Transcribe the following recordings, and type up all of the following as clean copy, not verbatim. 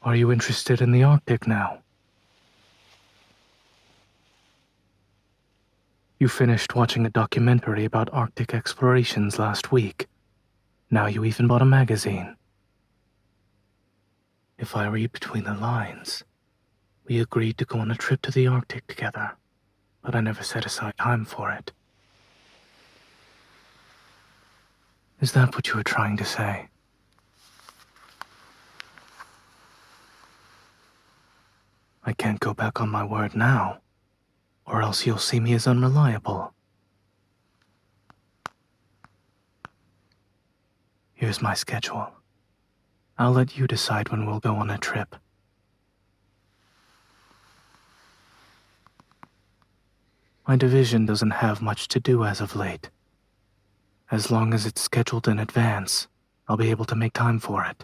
Are you interested in the Arctic now? You finished watching a documentary about Arctic explorations last week. Now you even bought a magazine. If I read between the lines, we agreed to go on a trip to the Arctic together, but I never set aside time for it. Is that what you were trying to say? I can't go back on my word now, or else you'll see me as unreliable. Here's my schedule. I'll let you decide when we'll go on a trip. My division doesn't have much to do as of late. As long as it's scheduled in advance, I'll be able to make time for it.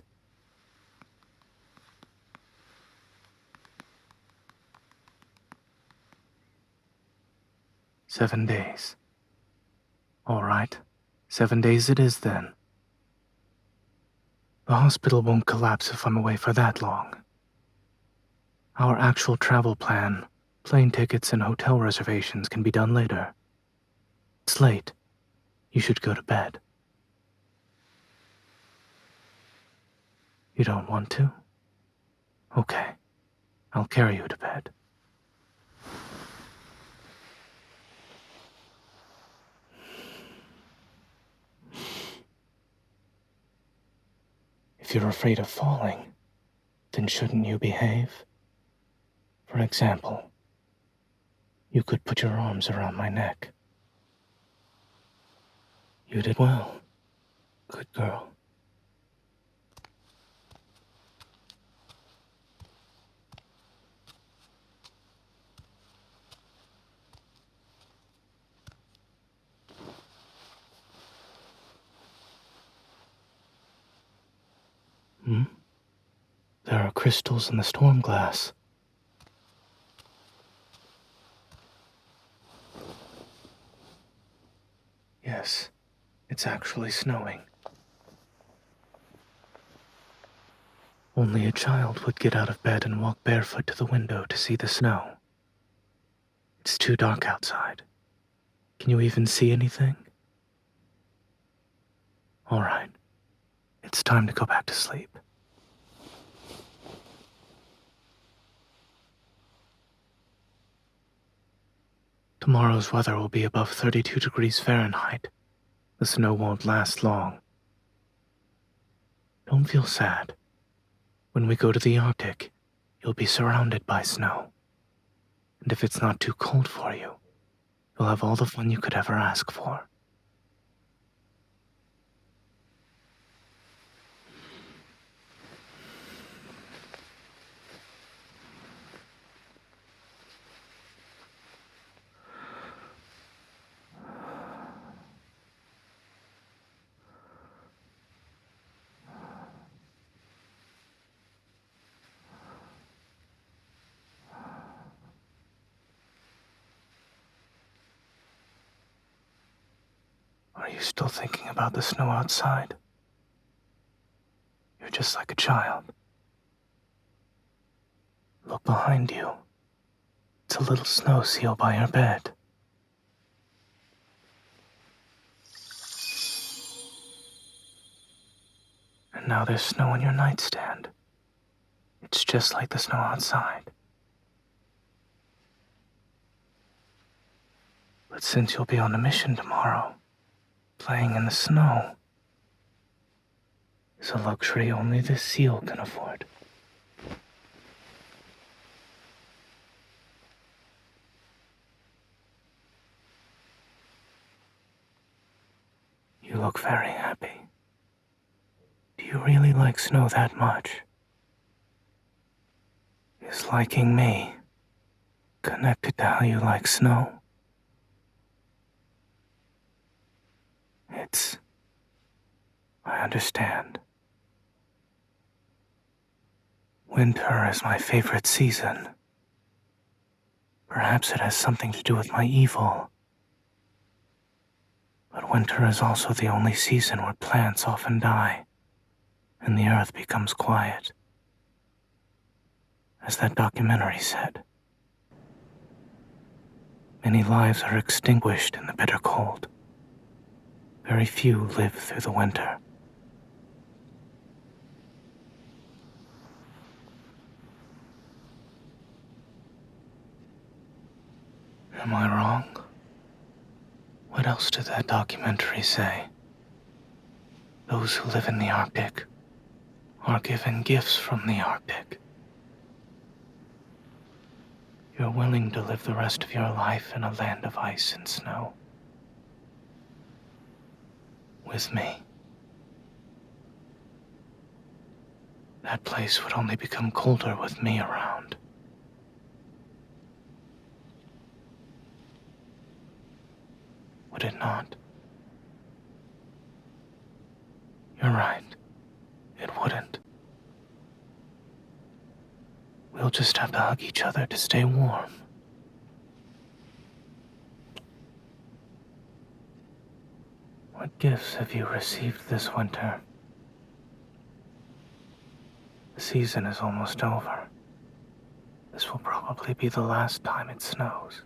"7 days. All right, 7 days it is then. The hospital won't collapse if I'm away for that long. Our actual travel plan, plane tickets and hotel reservations can be done later. It's late. You should go to bed." You don't want to? Okay, I'll carry you to bed. If you're afraid of falling, then shouldn't you behave? For example, you could put your arms around my neck. You did well. Good girl. There are crystals in the storm glass. Yes, it's actually snowing. Only a child would get out of bed and walk barefoot to the window to see the snow. It's too dark outside. Can you even see anything? All right, it's time to go back to sleep. Tomorrow's weather will be above 32 degrees Fahrenheit. The snow won't last long. Don't feel sad. When we go to the Arctic, you'll be surrounded by snow. And if it's not too cold for you, you'll have all the fun you could ever ask for. Are you still thinking about the snow outside? You're just like a child. Look behind you. It's a little snow seal by your bed. And now there's snow on your nightstand. It's just like the snow outside. But since you'll be on a mission tomorrow, playing in the snow is a luxury only this seal can afford. You look very happy. Do you really like snow that much? Is liking me connected to how you like snow? I understand. Winter is my favorite season. Perhaps it has something to do with my evil. But winter is also the only season where plants often die, and the earth becomes quiet. As that documentary said, many lives are extinguished in the bitter cold. Very few live through the winter. Am I wrong? What else did that documentary say? Those who live in the Arctic are given gifts from the Arctic. You're willing to live the rest of your life in a land of ice and snow. With me. That place would only become colder with me around. Would it not? You're right. It wouldn't. We'll just have to hug each other to stay warm. What gifts have you received this winter? The season is almost over. This will probably be the last time it snows.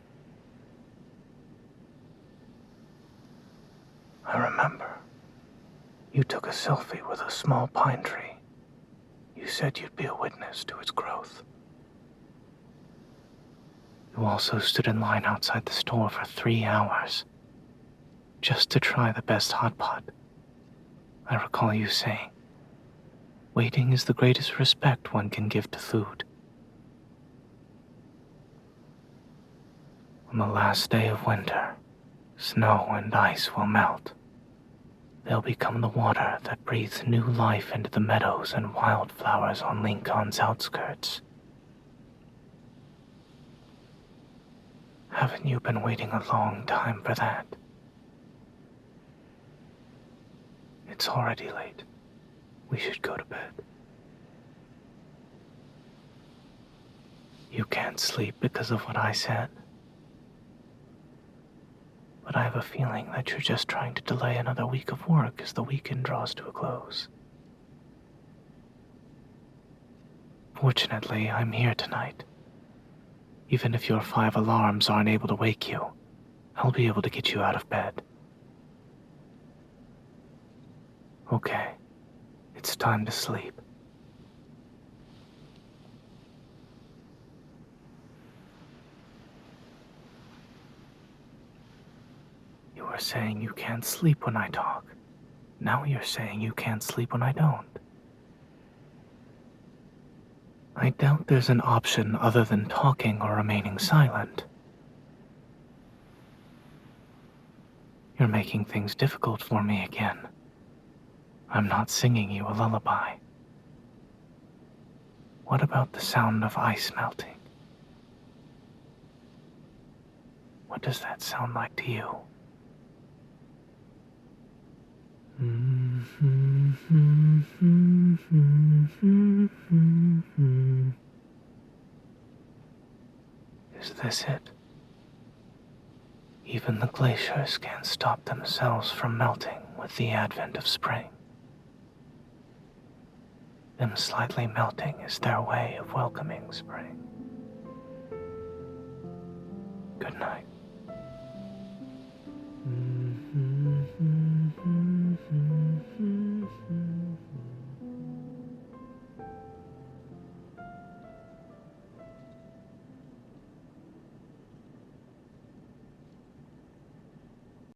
I remember. You took a selfie with a small pine tree. You said you'd be a witness to its growth. You also stood in line outside the store for 3 hours, just to try the best hot pot. I recall you saying, waiting is the greatest respect one can give to food. On the last day of winter, snow and ice will melt. They'll become the water that breathes new life into the meadows and wildflowers on Lincoln's outskirts. Haven't you been waiting a long time for that? It's already late. We should go to bed. You can't sleep because of what I said. But I have a feeling that you're just trying to delay another week of work as the weekend draws to a close. Fortunately, I'm here tonight. Even if your 5 alarms aren't able to wake you, I'll be able to get you out of bed. Okay, it's time to sleep. You were saying you can't sleep when I talk. Now you're saying you can't sleep when I don't. I doubt there's an option other than talking or remaining silent. You're making things difficult for me again. I'm not singing you a lullaby. What about the sound of ice melting? What does that sound like to you? Is this it? Even the glaciers can't stop themselves from melting with the advent of spring. Them slightly melting is their way of welcoming spring. Good night.